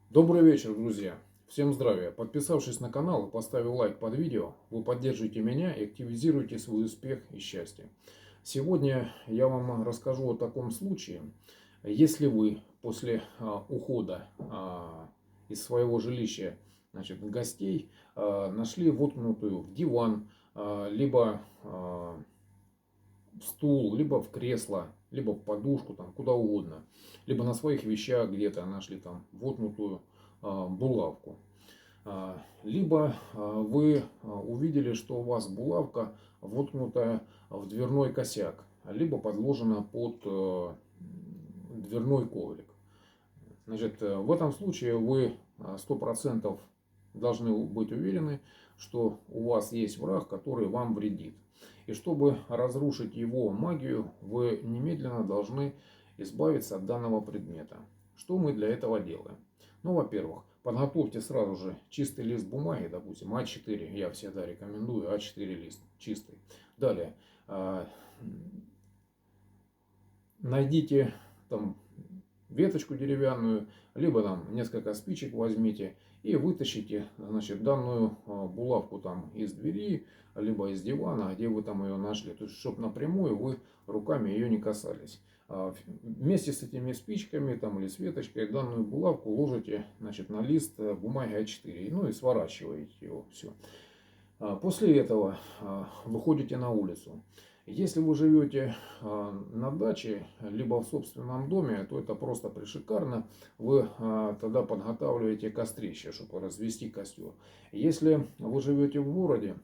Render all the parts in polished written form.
Добрый вечер, друзья! Всем здравия! Подписавшись на канал и поставив лайк под видео, вы поддержите меня и активизируете свой успех и счастье. Сегодня я вам расскажу о таком случае, если вы после ухода из своего жилища, гостей, нашли воткнутую в диван, либо в стул, либо в кресло, либо в подушку, там, куда угодно. Либо на своих вещах где-то нашли там воткнутую булавку. Либо вы увидели, что у вас булавка воткнута в дверной косяк, либо подложена под дверной коврик. Значит, в этом случае вы 100% должны быть уверены, что у вас есть враг, который вам вредит. И чтобы разрушить его магию, вы немедленно должны избавиться от данного предмета. Что мы для этого делаем? Ну, во-первых, подготовьте сразу же чистый лист бумаги, допустим, А4, я всегда рекомендую А4 лист чистый. Далее, найдите там веточку деревянную, либо там несколько спичек возьмите и вытащите, значит, данную булавку там из двери, либо из дивана, где вы там ее нашли. То есть, чтобы напрямую вы руками ее не касались. Вместе с этими спичками там, или с веточкой данную булавку ложите, значит, на лист бумаги А4, ну и сворачиваете его. Все. После этого выходите на улицу. Если вы живете на даче, либо в собственном доме, то это просто пришикарно. Вы тогда подготавливаете кострище, чтобы развести костер. Если вы живете в городе,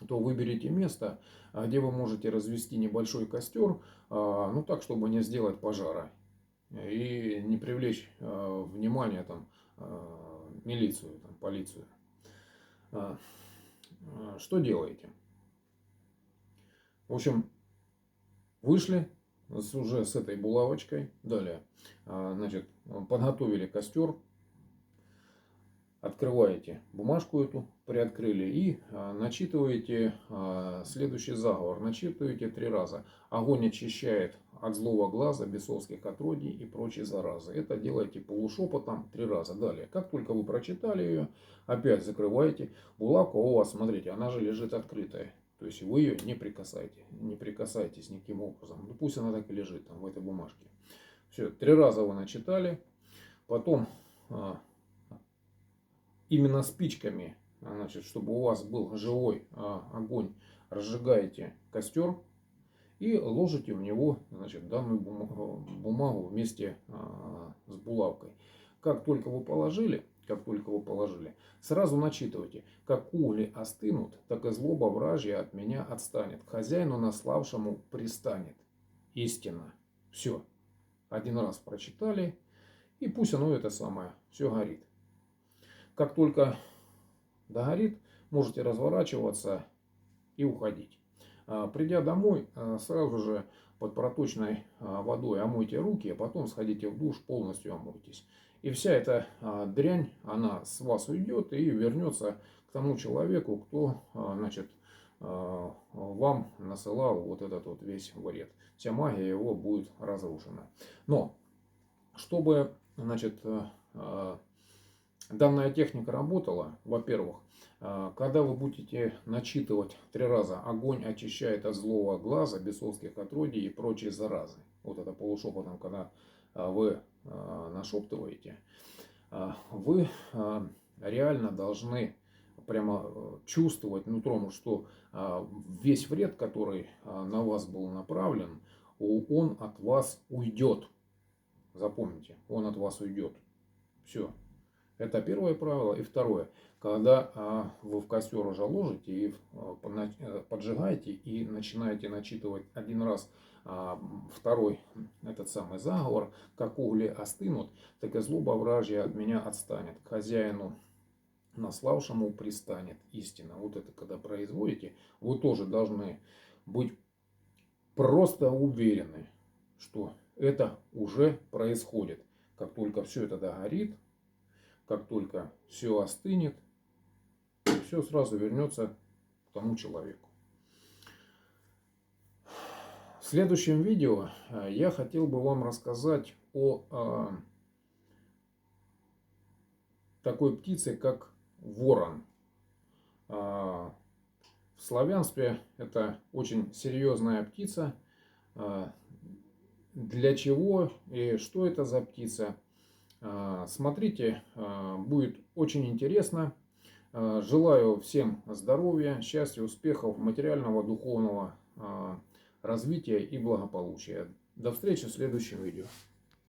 то выберите место, где вы можете развести небольшой костер, ну так, чтобы не сделать пожара и не привлечь внимание там, милицию, там, полицию. Что делаете? В общем, вышли уже с этой булавочкой. Далее, значит, подготовили костер. Открываете бумажку эту, приоткрыли и начитываете следующий заговор. Начитываете 3 раза. Огонь очищает от злого глаза, бесовских отродий и прочие заразы. Это делаете полушепотом 3 раза. Далее, как только вы прочитали ее, опять закрываете. Булавка у вас, смотрите, она же лежит открытая. То есть вы ее не прикасаете. Не прикасайтесь никаким образом. Ну, пусть она так и лежит там, в этой бумажке. Все, 3 раза вы начитали. Потом именно спичками, значит, чтобы у вас был живой огонь, разжигаете костер и ложите в него, значит, данную бумагу вместе с булавкой. Как только вы положили, сразу начитывайте: как угли остынут, так и злоба вражья от меня отстанет, к хозяину наславшему пристанет. Истина. Все. Один раз прочитали, и пусть оно это самое все горит. Как только догорит, можете разворачиваться и уходить. Придя домой, сразу же под проточной водой омойте руки, а потом сходите в душ, полностью омойтесь. И вся эта дрянь, она с вас уйдет и вернется к тому человеку, кто, значит, вам насылал вот этот вот весь вред. Вся магия его будет разрушена. Но, чтобы, значит, данная техника работала, во-первых, когда вы будете начитывать 3 раза: огонь очищает от злого глаза, бесовских отродий и прочие заразы. Вот это полушепотом, когда вы нашептываете, вы реально должны прямо чувствовать нутром, что весь вред, который на вас был направлен, он от вас уйдет. Запомните, он от вас уйдет. Все. Это первое правило. И второе. Когда вы в костер уже ложите и поджигаете и начинаете начитывать один раз второй этот самый заговор: как угли остынут, так и злоба вражья от меня отстанет, к хозяину наславшему пристанет. Истина. Вот это когда производите, вы тоже должны быть просто уверены, что это уже происходит. Как только все это догорит, как только все остынет, все сразу вернется к тому человеку. В следующем видео я хотел бы вам рассказать о такой птицей, как ворон. В славянстве это очень серьезная птица. Для чего и что это за птица? Смотрите, будет очень интересно. Желаю всем здоровья, счастья, успехов, материального, духовного развития и благополучия. До встречи в следующем видео.